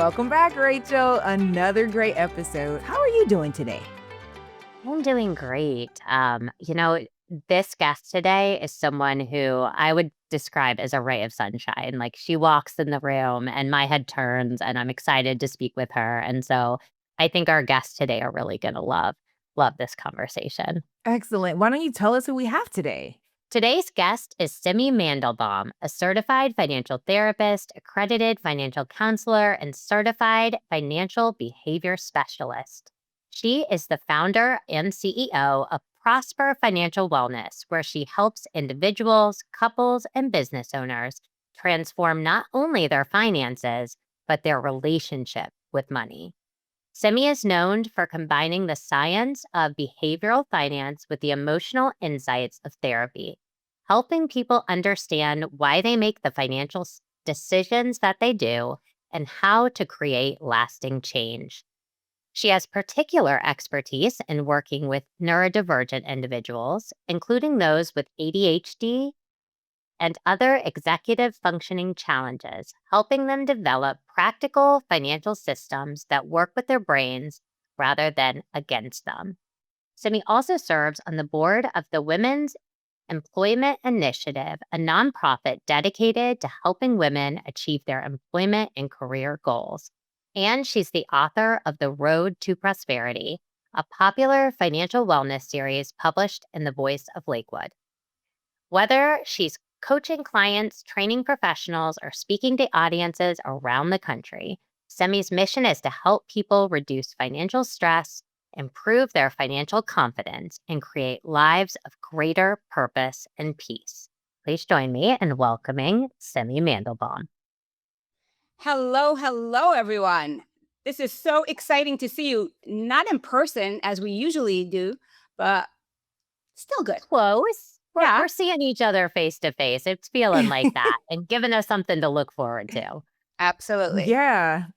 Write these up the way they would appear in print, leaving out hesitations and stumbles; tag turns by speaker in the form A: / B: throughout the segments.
A: Welcome back, Rachel. Another great episode. How are you doing today?
B: I'm doing great. This guest today is someone who I would describe as a ray of sunshine. Like she walks in the room and my head turns and I'm excited to speak with her. And so I think our guests today are really going to love this conversation.
A: Excellent. Why don't you tell us who we have today?
B: Today's guest is Simi Mandelbaum, a certified financial therapist, accredited financial counselor, and certified financial behavior specialist. She is the founder and CEO of Prosper Financial Wellness, where she helps individuals, couples, and business owners transform not only their finances, but their relationship with money. Semi is known for combining the science of behavioral finance with the emotional insights of therapy, helping people understand why they make the financial decisions that they do and how to create lasting change. She has particular expertise in working with neurodivergent individuals, including those with ADHD and other executive functioning challenges, helping them develop practical financial systems that work with their brains rather than against them. Simi also serves on the board of the Women's Employment Initiative, a nonprofit dedicated to helping women achieve their employment and career goals. And she's the author of The Road to Prosperity, a popular financial wellness series published in The Voice of Lakewood. Whether she's coaching clients, training professionals, or speaking to audiences around the country, Semi's mission is to help people reduce financial stress, improve their financial confidence, and create lives of greater purpose and peace. Please join me in welcoming Simi Mandelbaum.
C: Hello, everyone. This is so exciting to see you, not in person as we usually do, but still good.
B: Close.
C: Yeah.
B: We're seeing each other face to face. It's feeling like that and giving us something to look forward to.
C: Absolutely.
A: Yeah.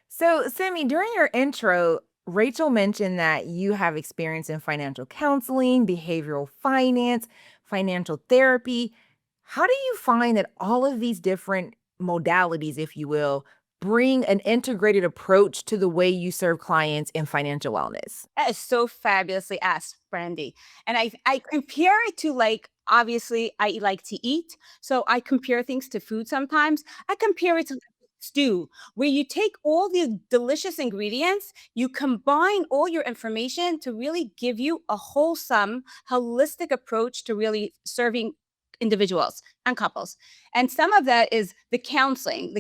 A: So, Simi, during your intro, Rachel mentioned that you have experience in financial counseling, behavioral finance, financial therapy. How do you find that all of these different modalities, if you will, bring an integrated approach to the way you serve clients in financial wellness?
C: That is so fabulously asked, Brandy. And I compare it to, like, obviously I like to eat. So I compare things to food sometimes. I compare it to stew, where you take all the delicious ingredients, you combine all your information to really give you a wholesome, holistic approach to really serving individuals and couples. And some of that is the counseling,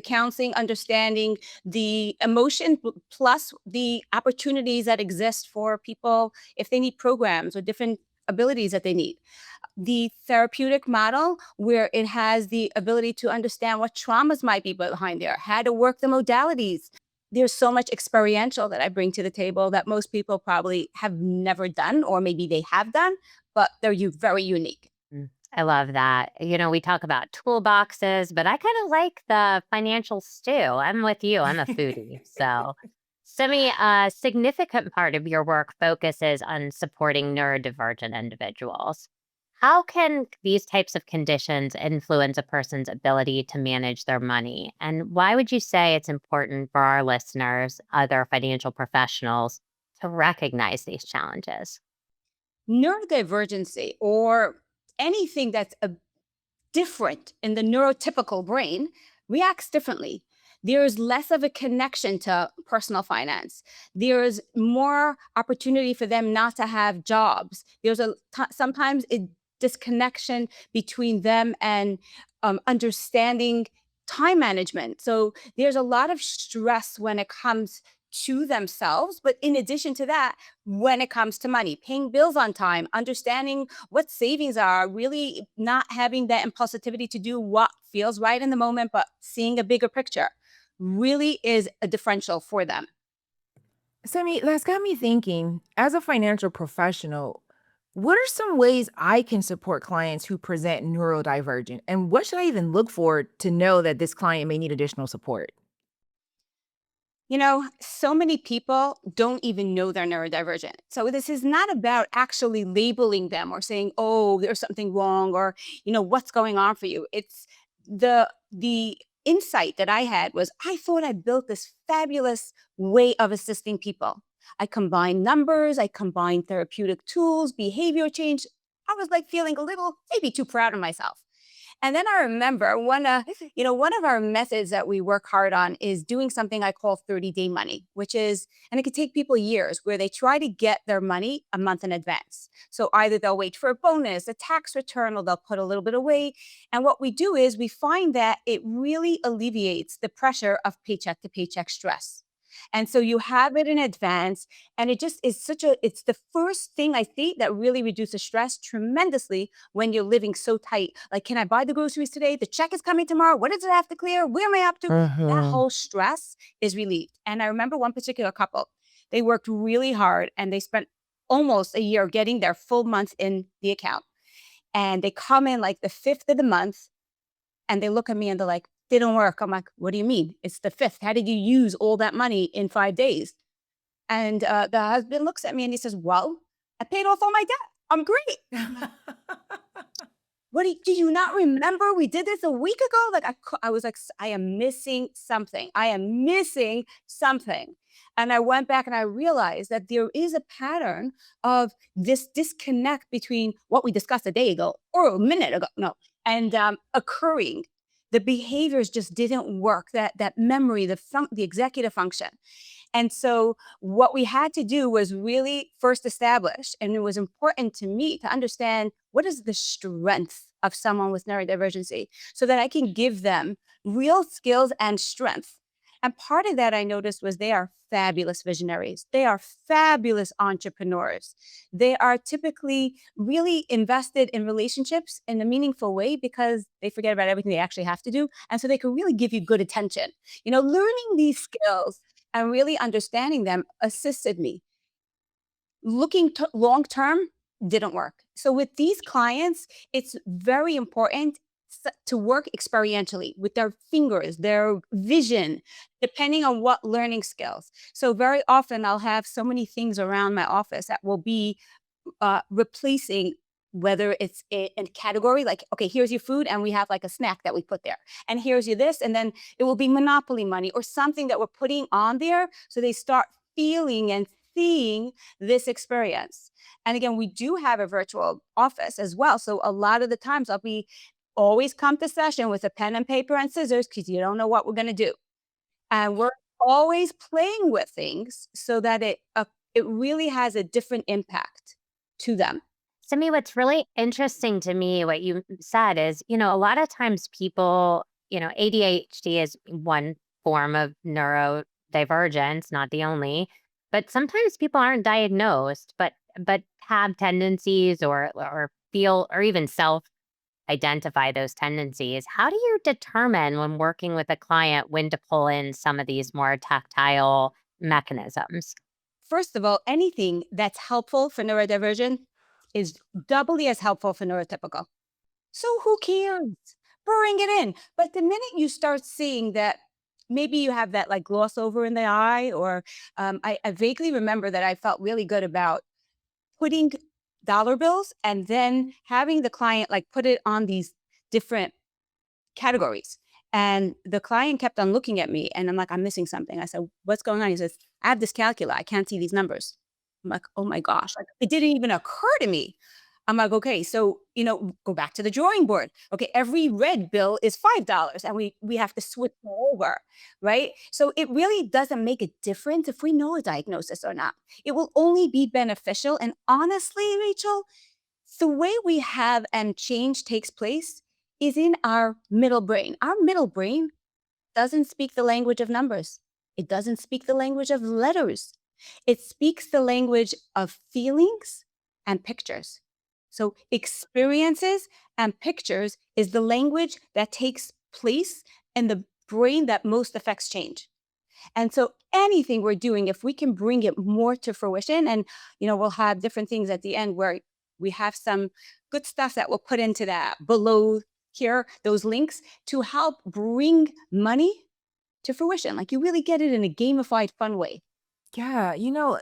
C: understanding the emotion plus the opportunities that exist for people if they need programs or different abilities that they need. The therapeutic model, where it has the ability to understand what traumas might be behind there, how to work the modalities. There's so much experiential that I bring to the table that most people probably have never done, or maybe they have done, but they're very unique.
B: I love that. We talk about toolboxes, but I kind of like the financial stew. I'm with you. I'm a foodie. So, Semi, a significant part of your work focuses on supporting neurodivergent individuals. How can these types of conditions influence a person's ability to manage their money? And why would you say it's important for our listeners, other financial professionals, to recognize these challenges?
C: Neurodivergency, or anything that's different in the neurotypical brain, reacts differently. There's less of a connection to personal finance. There's more opportunity for them not to have jobs. There's sometimes a disconnection between them and understanding time management. So there's a lot of stress when it comes to themselves. But in addition to that, when it comes to money, paying bills on time, understanding what savings are, really not having that impulsivity to do what feels right in the moment, but seeing a bigger picture really is a differential for them.
A: Simi, that's got me thinking, as a financial professional, what are some ways I can support clients who present neurodivergent? And what should I even look for to know that this client may need additional support?
C: So many people don't even know they're neurodivergent. So this is not about actually labeling them or saying, oh, there's something wrong, or, what's going on for you. It's the insight that I had was I thought I built this fabulous way of assisting people. I combined numbers, I combined therapeutic tools, behavior change. I was like feeling a little, maybe too proud of myself. And then I remember one of our methods that we work hard on is doing something I call 30-day money, which is, and it could take people years, where they try to get their money a month in advance. So either they'll wait for a bonus, a tax return, or they'll put a little bit away. And what we do is we find that it really alleviates the pressure of paycheck to paycheck stress. And so you have it in advance, and it just is it's the first thing I think that really reduces stress tremendously when you're living so tight. Like, can I buy the groceries today? The check is coming tomorrow. What does it have to clear? Where am I up to? That
A: Mhm.
C: whole stress is relieved. And I remember one particular couple, they worked really hard and they spent almost a year getting their full month in the account. And they come in like the 5th of the month and they look at me and they're like, "Didn't work." I'm like, "What do you mean? It's the 5th. How did you use all that money in 5 days?" And the husband looks at me and he says, "Well, I paid off all my debt. I'm great." Do you not remember we did this a week ago? Like I was like, I am missing something. I am missing something. And I went back and I realized that there is a pattern of this disconnect between what we discussed a day ago or a minute ago, no, and occurring. The behaviors just didn't work. That memory, the executive function. And so what we had to do was really first establish, and it was important to me to understand what is the strength of someone with neurodivergency so that I can give them real skills and strength. And part of that I noticed was they are fabulous visionaries. They are fabulous entrepreneurs. They are typically really invested in relationships in a meaningful way because they forget about everything they actually have to do. And so they can really give you good attention. Learning these skills and really understanding them assisted me. Looking long term didn't work. So with these clients, it's very important to work experientially with their fingers, their vision, depending on what learning skills. So very often I'll have so many things around my office that will be replacing, whether it's a category like, okay, here's your food and we have like a snack that we put there, and here's your this, and then it will be monopoly money or something that we're putting on there so they start feeling and seeing this experience. And again, we do have a virtual office as well, so a lot of the times I'll be always come to session with a pen and paper and scissors because you don't know what we're going to do, and we're always playing with things so that it really has a different impact to them.
B: Simi, what's really interesting to me, what you said is, a lot of times people, ADHD is one form of neurodivergence, not the only, but sometimes people aren't diagnosed, but have tendencies or feel or even self identify those tendencies. How do you determine when working with a client when to pull in some of these more tactile mechanisms?
C: First of all, anything that's helpful for neurodivergent is doubly as helpful for neurotypical. So who cares? Bring it in. But the minute you start seeing that maybe you have that like gloss over in the eye, or I vaguely remember that I felt really good about putting dollar bills and then having the client like put it on these different categories. And the client kept on looking at me and I'm like, "I'm missing something." I said, "What's going on?" He says, "I have this calculator. I can't see these numbers." I'm like, "Oh my gosh." Like, it didn't even occur to me. I'm like, "Okay, so, go back to the drawing board. Okay, every red bill is $5 and we have to switch over, right?" So it really doesn't make a difference if we know a diagnosis or not. It will only be beneficial. And honestly, Rachel, the way we have and change takes place is in our middle brain. Our middle brain doesn't speak the language of numbers. It doesn't speak the language of letters. It speaks the language of feelings and pictures. So experiences and pictures is the language that takes place in the brain that most affects change. And so anything we're doing, if we can bring it more to fruition, and we'll have different things at the end where we have some good stuff that we'll put into that below here, those links to help bring money to fruition. Like you really get it in a gamified, fun way.
A: Yeah,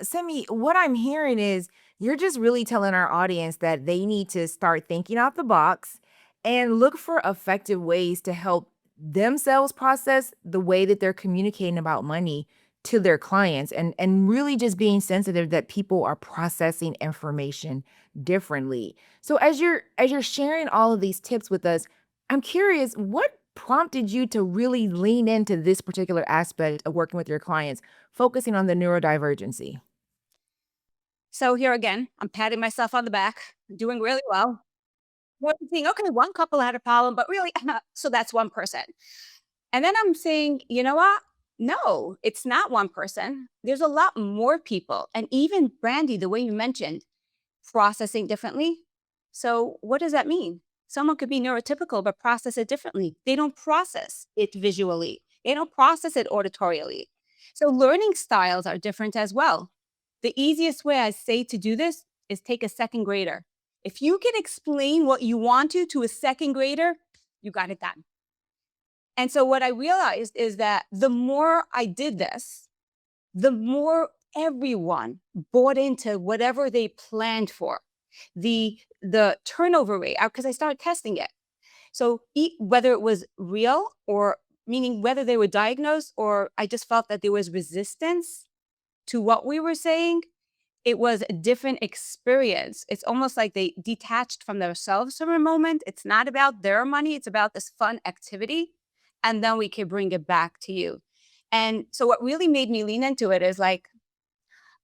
A: Simi, what I'm hearing is you're just really telling our audience that they need to start thinking out the box and look for effective ways to help themselves process the way that they're communicating about money to their clients, and really just being sensitive that people are processing information differently. So as you're sharing all of these tips with us, I'm curious, what prompted you to really lean into this particular aspect of working with your clients, focusing on the neurodivergency?
C: So here again, I'm patting myself on the back, doing really well. One thing, okay, one couple had a problem, but really, so that's one person. And then I'm saying, you know what? No, it's not one person. There's a lot more people. And even Brandy, the way you mentioned, processing differently. So what does that mean? Someone could be neurotypical, but process it differently. They don't process it visually. They don't process it auditorially. So learning styles are different as well. The easiest way I say to do this is take a second grader. If you can explain what you want to a second grader, you got it done. And so what I realized is that the more I did this, the more everyone bought into whatever they planned for. The turnover rate, because I started testing it. So whether it was real, or meaning whether they were diagnosed, or I just felt that there was resistance to what we were saying, it was a different experience. It's almost like they detached from themselves for a moment. It's not about their money, it's about this fun activity. And then we can bring it back to you. And so what really made me lean into it is like,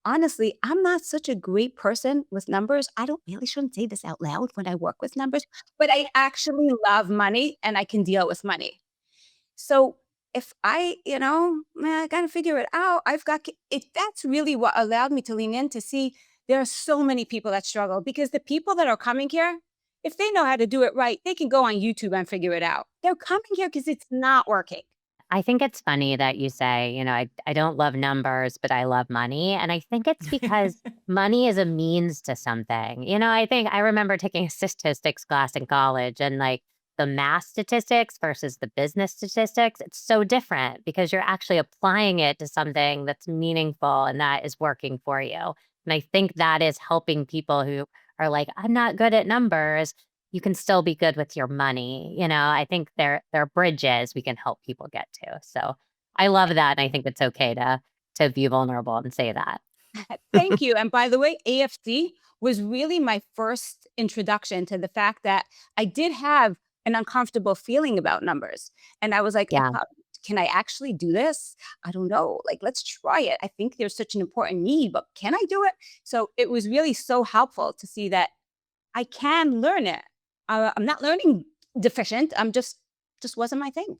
C: honestly, I'm not such a great person with numbers. I don't really shouldn't say this out loud when I work with numbers, but I actually love money and I can deal with money. So if I, man, I gotta figure it out. It. That's really what allowed me to lean in to see there are so many people that struggle, because the people that are coming here, if they know how to do it right, they can go on YouTube and figure it out. They're coming here because it's not working.
B: I think it's funny that you say, I don't love numbers, but I love money. And I think it's because money is a means to something. I think I remember taking a statistics class in college, and like the math statistics versus the business statistics, it's so different because you're actually applying it to something that's meaningful and that is working for you. And I think that is helping people who are like, I'm not good at numbers, you can still be good with your money. I think there are bridges we can help people get to. So I love that. And I think it's okay to be vulnerable and say that.
C: Thank you. And by the way, AFC was really my first introduction to the fact that I did have an uncomfortable feeling about numbers. And I was like,
B: Yeah.
C: can I actually do this? I don't know. Like, let's try it. I think there's such an important need, but can I do it? So it was really so helpful to see that I can learn it. I'm not learning deficient. Just wasn't my thing.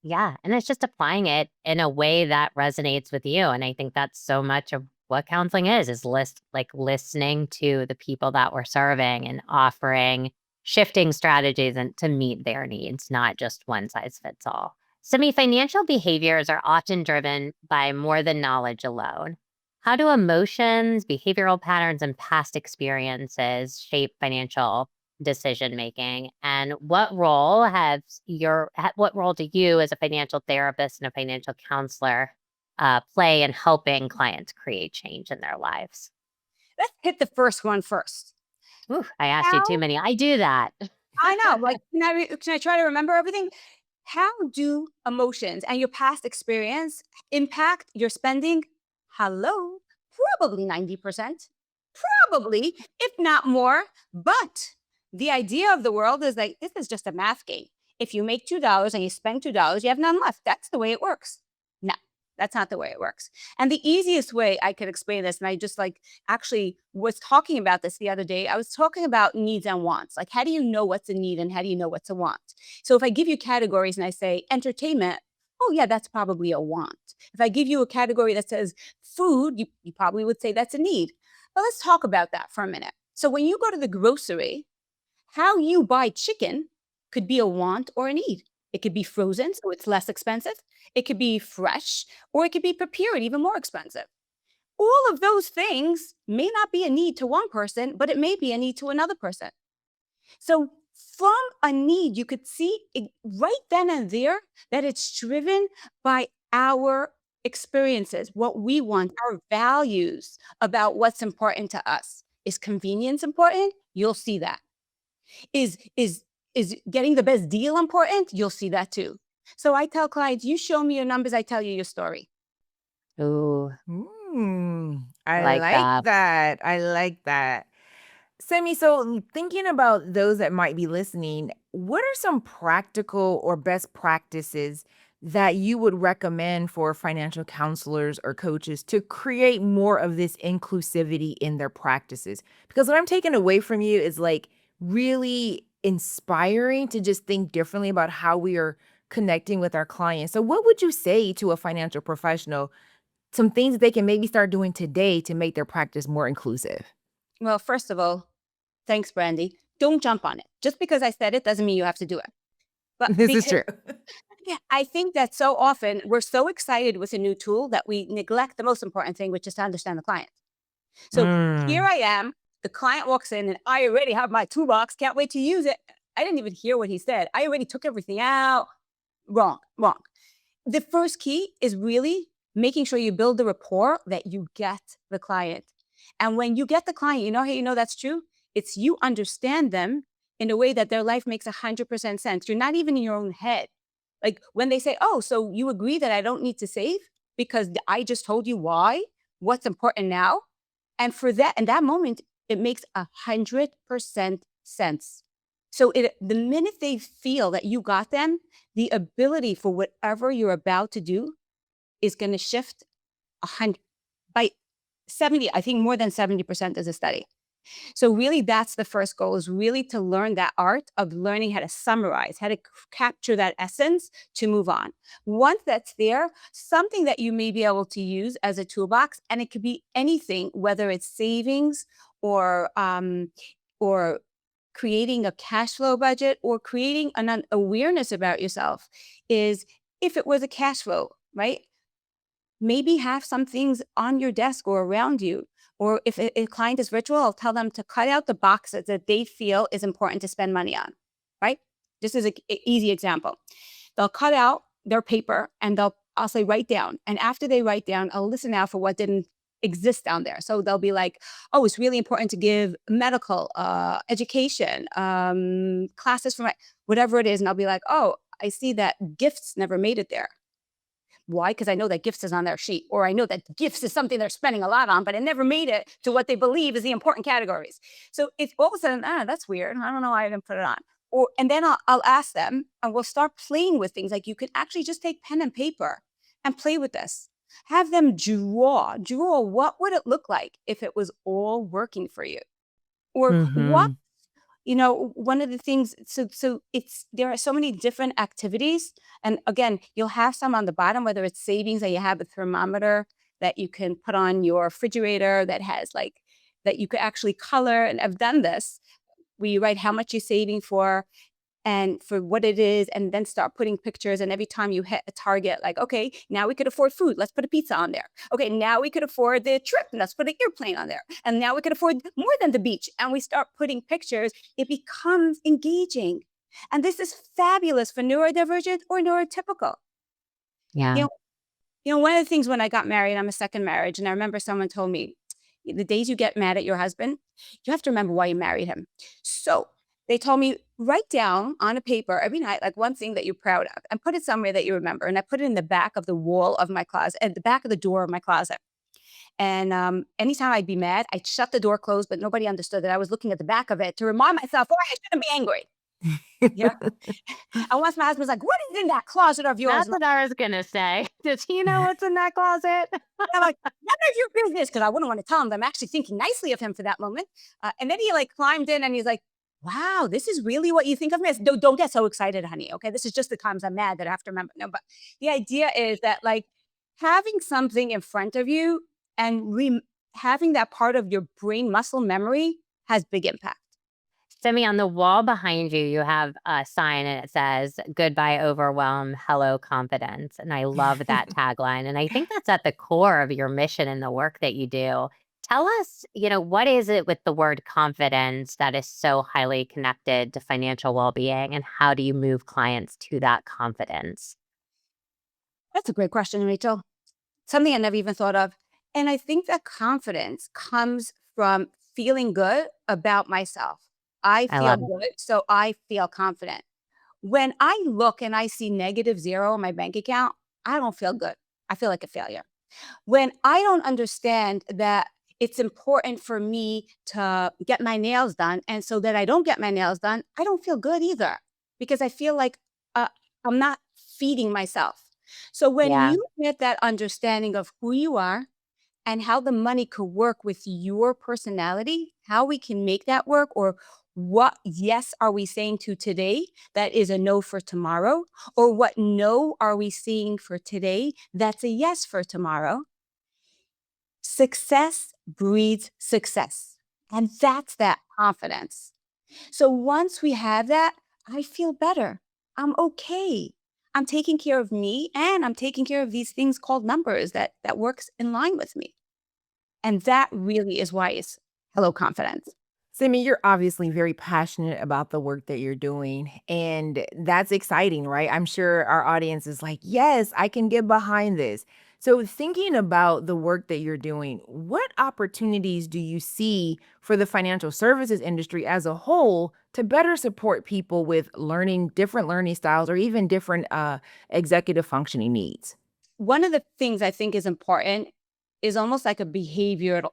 B: Yeah. And it's just applying it in a way that resonates with you. And I think that's so much of what counseling is listening to the people that we're serving and offering shifting strategies and to meet their needs, not just one size fits all. Semi-financial behaviors are often driven by more than knowledge alone. How do emotions, behavioral patterns, and past experiences shape financial decision making? And what role do you as a financial therapist and a financial counselor play in helping clients create change in their lives?
C: Let's hit the first one first.
B: Ooh, I asked you too
C: How
B: many. I do that.
C: I know, like, can I try to remember everything? How do emotions and your past experience impact your spending? Hello, probably 90%, probably, if not more. But the idea of the world is like, this is just a math game. If you make $2 and you spend $2, you have none left. That's the way it works. No, that's not the way it works. And the easiest way I could explain this, and I just like actually was talking about this the other day. I was talking about needs and wants. Like, how do you know what's a need and how do you know what's a want? So if I give you categories and I say entertainment, oh yeah, that's probably a want. If I give you a category that says food, you probably would say that's a need. But let's talk about that for a minute. So when you go to the grocery, how you buy chicken could be a want or a need. It could be frozen, so it's less expensive. It could be fresh, or it could be prepared, even more expensive. All of those things may not be a need to one person, but it may be a need to another person. So from a need, you could see it right then and there that it's driven by our experiences, what we want, our values about what's important to us. Is convenience important? You'll see that. Is getting the best deal important? You'll see that too. So I tell clients, you show me your numbers, I tell you your story.
B: Ooh, I
A: I
B: like
A: like
B: that.
A: that. I like that. Semi, so thinking about those that might be listening, what are some practical or best practices that you would recommend for financial counselors or coaches to create more of this inclusivity in their practices? Because what I'm taking away from you is like really inspiring to just think differently about how we are connecting with our clients. So, what would you say to a financial professional? Some things that they can maybe start doing today to make their practice more inclusive.
C: Well, first of all, thanks, Brandy. Don't jump on it. Just because I said it doesn't mean you have to do it. But
A: This is
C: because
A: true.
C: yeah, I think that so often we're so excited with a new tool that we neglect the most important thing, which is to understand the client. So here
A: Mm.
C: I am, the client walks in and I already have my toolbox, can't wait to use it. I didn't even hear what he said. I already took everything out. Wrong, wrong. The first key is really making sure you build the rapport that you get the client. And when you get the client, you know how you know that's true? It's you understand them in a way that their life makes 100% sense. You're not even in your own head. Like when they say, oh, so you agree that I don't need to save because I just told you why, what's important now. And for that, in that moment, it makes 100% sense. So the minute they feel that you got them, the ability for whatever you're about to do is going to shift 100 by 70. I think more than 70% is a study. So really that's the first goal, is really to learn that art of learning how to summarize, how to capture that essence to move on. Once that's there, something that you may be able to use as a toolbox, and it could be anything, whether it's savings or creating a cash flow budget or creating an awareness about yourself, is if it was a cash flow, right? Maybe have some things on your desk or around you. Or if a client is virtual, I'll tell them to cut out the boxes that they feel is important to spend money on, right? This is an easy example. They'll cut out their paper and I'll say, write down. And after they write down, I'll listen out for what didn't exist down there. So they'll be like, oh, it's really important to give medical, education, classes for whatever it is. And I'll be like, oh, I see that gifts never made it there. Why? Because I know that gifts is on their sheet, or I know that gifts is something they're spending a lot on, but it never made it to what they believe is the important categories. So it's all of a sudden, that's weird. I don't know why I didn't put it on. And then I'll ask them, and we'll start playing with things. Like you could actually just take pen and paper and play with this. Have them draw what would it look like if it was all working for you? Or what,
A: Mhm.
C: one of the things, so it's, there are so many different activities. And again, you'll have some on the bottom, whether it's savings that you have a thermometer that you can put on your refrigerator that has like, that you could actually color. And I've done this, where you write how much you're saving for and for what it is, and then start putting pictures. And every time you hit a target, like, okay, now we could afford food, let's put a pizza on there. Okay, now we could afford the trip, let's put an airplane on there. And now we could afford more than the beach. And we start putting pictures, it becomes engaging. And this is fabulous for neurodivergent or neurotypical. You
B: Yeah.
C: know, one of the things when I got married, I'm a second marriage, and I remember someone told me, the days you get mad at your husband, you have to remember why you married him. So they told me, write down on a paper every night, like one thing that you're proud of, and put it somewhere that you remember. And I put it in the back of the wall of my closet, at the back of the door of my closet. And anytime I'd be mad, I'd shut the door closed, but nobody understood that I was looking at the back of it to remind myself, oh, I shouldn't be angry. Yeah. And once my husband's like, what is in that closet of yours?
B: That's what I was gonna say. Does he know what's in that closet?
C: I'm like, none of your business, because I wouldn't want to tell him that I'm actually thinking nicely of him for that moment. And then he like climbed in and he's like, wow, this is really what you think of me? I said, don't get so excited, honey. Okay, this is just the times I'm mad that I have to remember. No, but the idea is that like having something in front of you and having that part of your brain muscle memory has big impact.
B: Simi, on the wall behind you, you have a sign and it says, "Goodbye, overwhelm. Hello, confidence." And I love that tagline. And I think that's at the core of your mission and the work that you do. Tell us, what is it with the word confidence that is so highly connected to financial well being? And how do you move clients to that confidence?
C: That's a great question, Rachel. Something I never even thought of. And I think that confidence comes from feeling good about myself. I
B: I
C: feel
B: love it.
C: good, so I feel confident. When I look and I see -0 in my bank account, I don't feel good. I feel like a failure. When I don't understand that it's important for me to get my nails done, and so that I don't get my nails done, I don't feel good either because I feel like uh, I'm not feeding myself. So when
B: Yeah.
C: you get that understanding of who you are and how the money could work with your personality, how we can make that work, or what yes are we saying to today that is a no for tomorrow, or what no are we saying for today that's a yes for tomorrow. Success breeds success. And that's that confidence. So once we have that, I feel better. I'm okay. I'm taking care of me and I'm taking care of these things called numbers that works in line with me. And that really is why it's hello confidence.
A: Simi, you're obviously very passionate about the work that you're doing, and that's exciting, right? I'm sure our audience is like, yes, I can get behind this. So, thinking about the work that you're doing, what opportunities do you see for the financial services industry as a whole to better support people with learning different learning styles or even different executive functioning needs?
C: One of the things I think is important is almost like a behavioral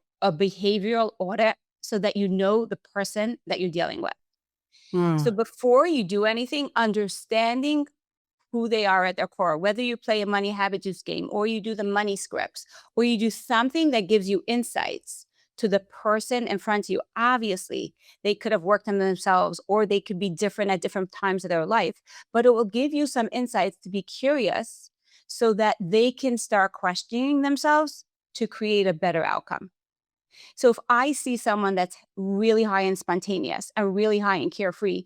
C: audit so that you know the person that you're dealing with. So
A: Mm.
C: before you do anything, understanding who they are at their core, whether you play a money habit juice game or you do the money scripts or you do something that gives you insights to the person in front of you. Obviously, they could have worked on themselves or they could be different at different times of their life, but it will give you some insights to be curious so that they can start questioning themselves to create a better outcome. So if I see someone that's really high in spontaneous and really high in carefree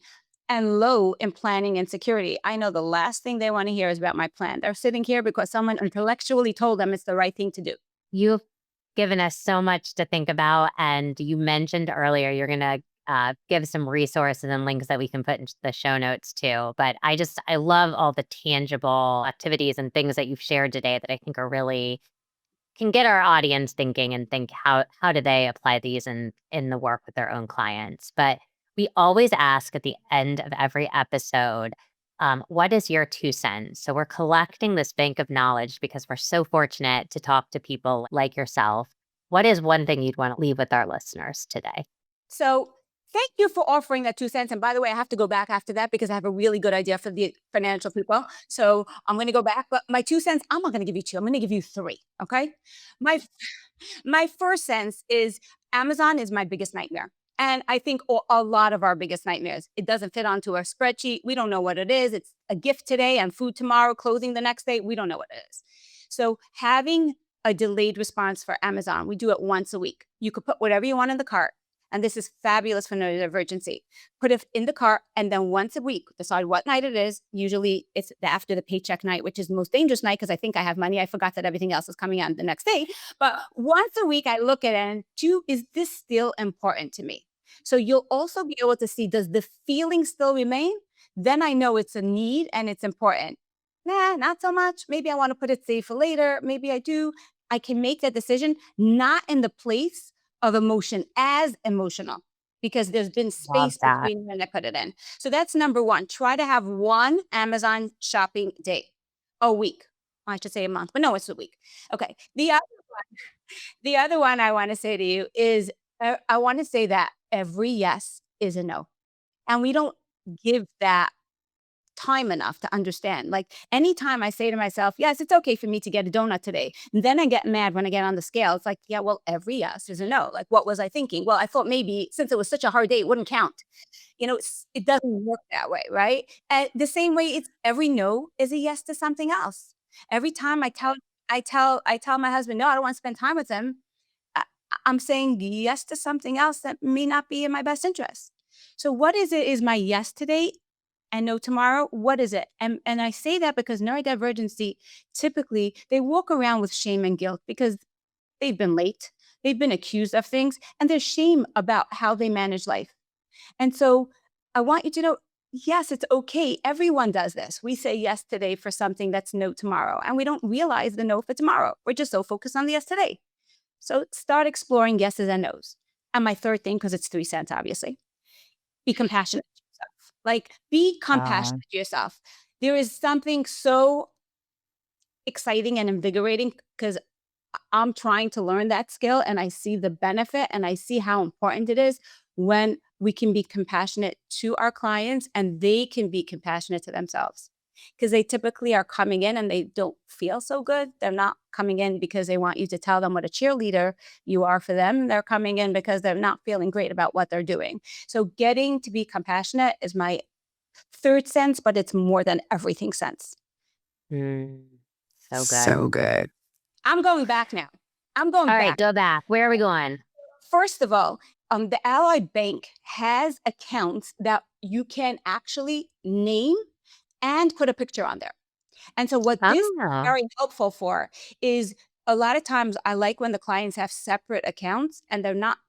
C: and low in planning and security, I know the last thing they want to hear is about my plan. They're sitting here because someone intellectually told them it's the right thing to do.
B: You've given us so much to think about. And you mentioned earlier you're going to give some resources and links that we can put into the show notes too. But I love all the tangible activities and things that you've shared today that I think are really can get our audience thinking and think how do they apply these in the work with their own clients. But we always ask at the end of every episode, what is your 2 cents? So we're collecting this bank of knowledge because we're so fortunate to talk to people like yourself. What is one thing you'd want to leave with our listeners today?
C: So thank you for offering that 2 cents. And by the way, I have to go back after that because I have a really good idea for the financial people. So I'm going to go back, but my 2 cents, I'm not going to give you two. I'm going to give you three. Okay. My My first sense is Amazon is my biggest nightmare. And I think a lot of our biggest nightmares. It doesn't fit onto our spreadsheet. We don't know what it is. It's a gift today and food tomorrow, clothing the next day. We don't know what it is. So having a delayed response for Amazon, we do it once a week. You could put whatever you want in the cart. And this is fabulous for neurodivergency. Put it in the cart and then once a week, decide what night it is. Usually it's after the paycheck night, which is the most dangerous night because I think I have money. I forgot that everything else is coming out the next day. But once a week, I look at it and is this still important to me? So you'll also be able to see, does the feeling still remain? Then I know it's a need and it's important. Nah, not so much. Maybe I want to put it safe for later. Maybe I do. I can make that decision not in the place of emotion as emotional because there's been
B: Love
C: space
B: that.
C: between when I put it in. So that's number one. Try to have one Amazon shopping day a week. I should say a month, but no, it's a week. Okay. The other one I want to say to you is I want to say that every yes is a no. And we don't give that time enough to understand. Like anytime I say to myself, yes, it's okay for me to get a donut today. And then I get mad when I get on the scale. It's like, yeah, well, every yes is a no. Like, what was I thinking? Well, I thought maybe since it was such a hard day, it wouldn't count. It doesn't work that way, right? And the same way it's every no is a yes to something else. Every time I tell my husband, no, I don't want to spend time with him. I, I'm saying yes to something else that may not be in my best interest. So what is it is my yes today and no tomorrow? What is it? And I say that because neurodivergency typically they walk around with shame and guilt because they've been late, they've been accused of things, and there's shame about how they manage life. And so I want you to know, yes, it's okay. Everyone does this. We say yes today for something that's no tomorrow, and we don't realize the no for tomorrow. We're just so focused on the yes today. So start exploring yeses and nos. And my third thing, because it's 3 cents, obviously, be compassionate to yourself. Like, be
A: Uh,
C: compassionate to yourself. There is something so exciting and invigorating because I'm trying to learn that skill and I see the benefit and I see how important it is when we can be compassionate to our clients and they can be compassionate to themselves. Because they typically are coming in and they don't feel so good. They're not coming in because they want you to tell them what a cheerleader you are for them. They're coming in because they're not feeling great about what they're doing. So, getting to be compassionate is my third sense, but it's more than everything sense.
B: Mm, so good.
A: so good.
C: I'm going back now. I'm going
B: All right,
C: back.
B: go back. Where are we going?
C: First of all, the Allied Bank has accounts that you can actually name and put a picture on there. And so, what this is
B: Oh,
C: very helpful for is a lot of times I like when the clients have separate accounts and they're not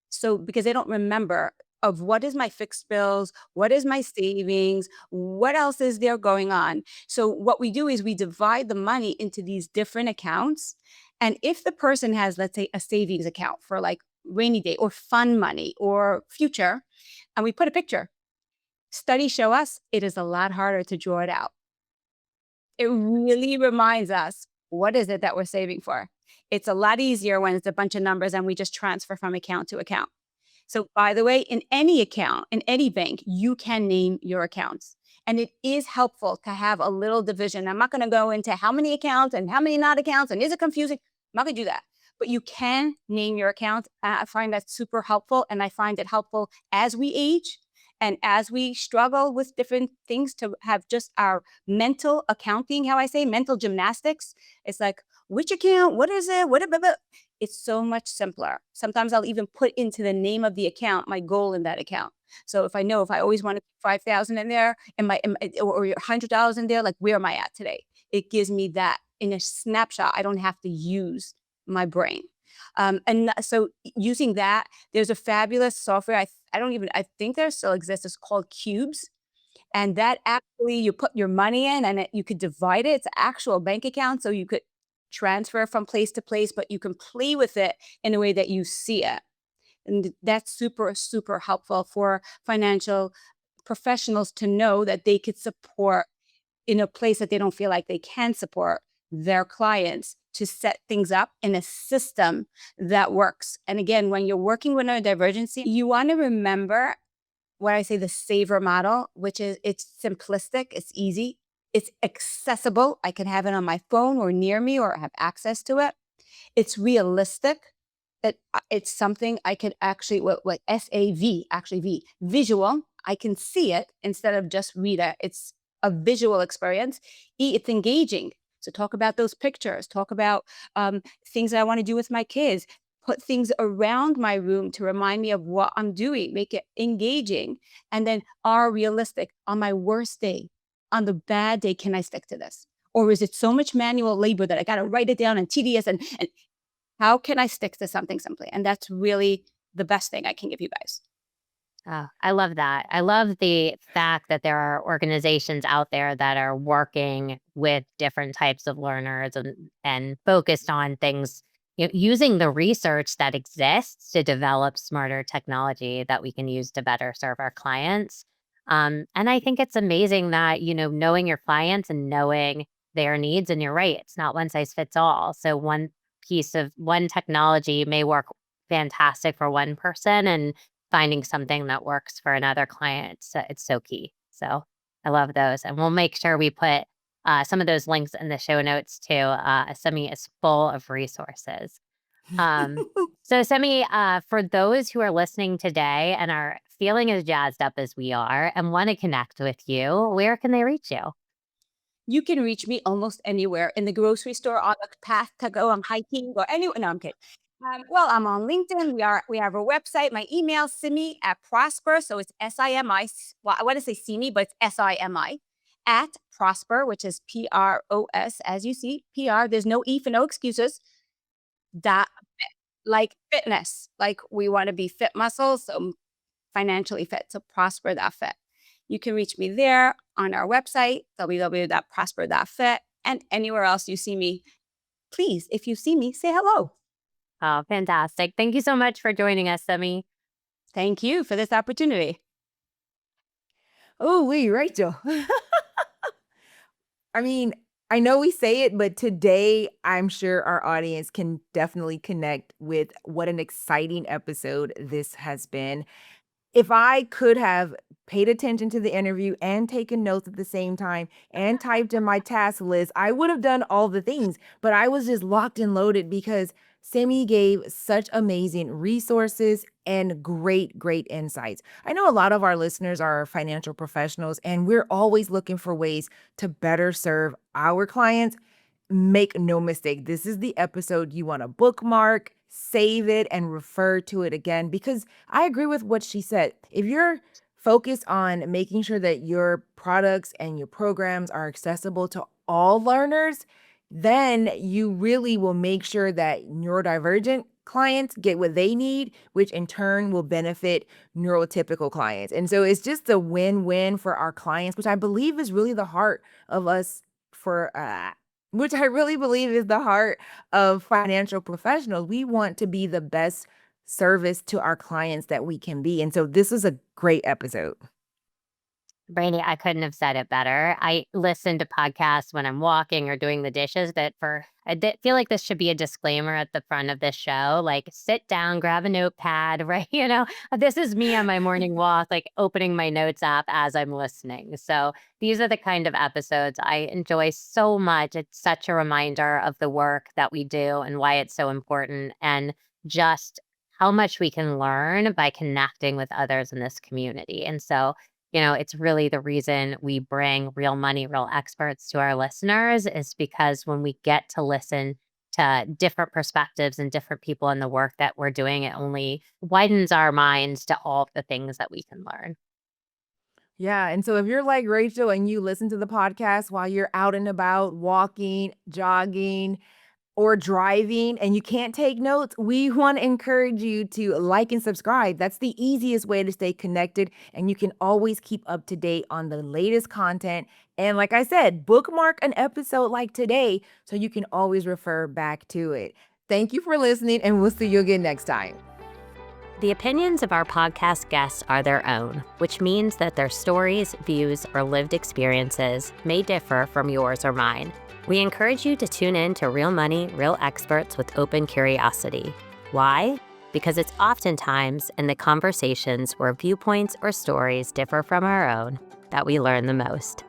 C: so because they don't remember of what is my fixed bills, what is my savings, what else is there going on. So what we do is we divide the money into these different accounts. And if the person has, let's say, a savings account for like rainy day or fun money or future, and we put a picture, studies show us it is a lot harder to draw it out. It really reminds us what is it that we're saving for. It's a lot easier when it's a bunch of numbers and we just transfer from account to account. So, by the way, in any account, in any bank, you can name your accounts. And it is helpful to have a little division. I'm not going to go into how many accounts and how many not accounts and is it confusing? I'm not going to do that. But you can name your accounts. I find that super helpful. And I find it helpful as we age and as we struggle with different things to have just our mental accounting, how I say, mental gymnastics. It's like, which account? What is it? It's so much simpler. Sometimes I'll even put into the name of the account my goal in that account. So if I know if I always want to keep 5,000 in there or $100 in there, like where am I at today? It gives me that in a snapshot. I don't have to use my brain. So using that, there's a fabulous software. I think there still exists. It's called Cubes. And that actually, you put your money in and you could divide it. It's an actual bank account. So you could transfer from place to place, but you can play with it in a way that you see it. And that's super, super helpful for financial professionals to know that they could support in a place that they don't feel like they can support their clients to set things up in a system that works. And again, when you're working with neurodivergency, you want to remember what I say the saver model, which is it's simplistic, it's easy, it's accessible. I can have it on my phone or near me or have access to it. It's realistic. It's something I could actually what SAV actually visual. I can see it instead of just read it. It's a visual experience. It's engaging. So talk about those pictures. Talk about things that I want to do with my kids. Put things around my room to remind me of what I'm doing. Make it engaging, and then are realistic. On my worst day, on the bad day, can I stick to this? Or is it so much manual labor that I got to write it down and tedious and how can I stick to something simply? And that's really the best thing I can give you guys.
B: oh, I love that. I love the fact that there are organizations out there that are working with different types of learners and focused on things, using the research that exists to develop smarter technology that we can use to better serve our clients. And I think it's amazing that, knowing your clients and knowing their needs, and you're right, it's not one size fits all. So one technology may work fantastic for one person, and finding something that works for another client, it's so key. So I love those, and we'll make sure we put some of those links in the show notes too. Semi is full of resources. Um, so Semi, for those who are listening today and are feeling as jazzed up as we are and want to connect with you, where can they reach you?
C: You can reach me almost anywhere in the grocery store, on the path to go, I'm hiking, or anywhere. No, I'm kidding. Well, I'm on LinkedIn. We have a website. My email, Simi at Prosper. So it's Simi. Well, I want to say Simi, but it's Simi at Prosper, which is PROS. As you see, PR. There's no E for no excuses. Dot like fitness. Like we want to be fit muscles. So financially fit. So prosper.fit. You can reach me there on our website, www.prosper.fit, and anywhere else you see me. Please, if you see me, say hello.
B: Oh, fantastic. Thank you so much for joining us, Semi.
C: Thank you for this opportunity.
A: Oh, wait, Rachel. I mean, I know we say it, but today I'm sure our audience can definitely connect with what an exciting episode this has been. If I could have paid attention to the interview and taken notes at the same time and typed in my task list, I would have done all the things, but I was just locked and loaded because Simi gave such amazing resources and great insights. I know a lot of our listeners are financial professionals, and we're always looking for ways to better serve our clients. Make no mistake, this is the episode you want to bookmark, save it, and refer to it again because I agree with what she said. If you're focused on making sure that your products and your programs are accessible to all learners, then you really will make sure that neurodivergent clients get what they need, which in turn will benefit neurotypical clients. And so it's just a win-win for our clients, which I believe is really the heart of us for which I really believe is the heart of financial professionals. We want to be the best service to our clients that we can be. And so this is a great episode.
B: Brandy, I couldn't have said it better. I listen to podcasts when I'm walking or doing the dishes feel like this should be a disclaimer at the front of this show. Like, sit down, grab a notepad, right? This is me on my morning walk, like opening my notes app as I'm listening. So these are the kind of episodes I enjoy so much. It's such a reminder of the work that we do and why it's so important and just how much we can learn by connecting with others in this community. And so it's really the reason we bring real money, real experts to our listeners is because when we get to listen to different perspectives and different people in the work that we're doing, it only widens our minds to all of the things that we can learn.
A: Yeah. And so if you're like Rachel and you listen to the podcast while you're out and about, walking, jogging, or driving and you can't take notes, we want to encourage you to like and subscribe. That's the easiest way to stay connected, and you can always keep up to date on the latest content. And like I said, bookmark an episode like today so you can always refer back to it. Thank you for listening, and we'll see you again next time.
B: The opinions of our podcast guests are their own, which means that their stories, views, or lived experiences may differ from yours or mine. We encourage you to tune in to Real Money, Real Experts with open curiosity. Why? Because it's oftentimes in the conversations where viewpoints or stories differ from our own that we learn the most.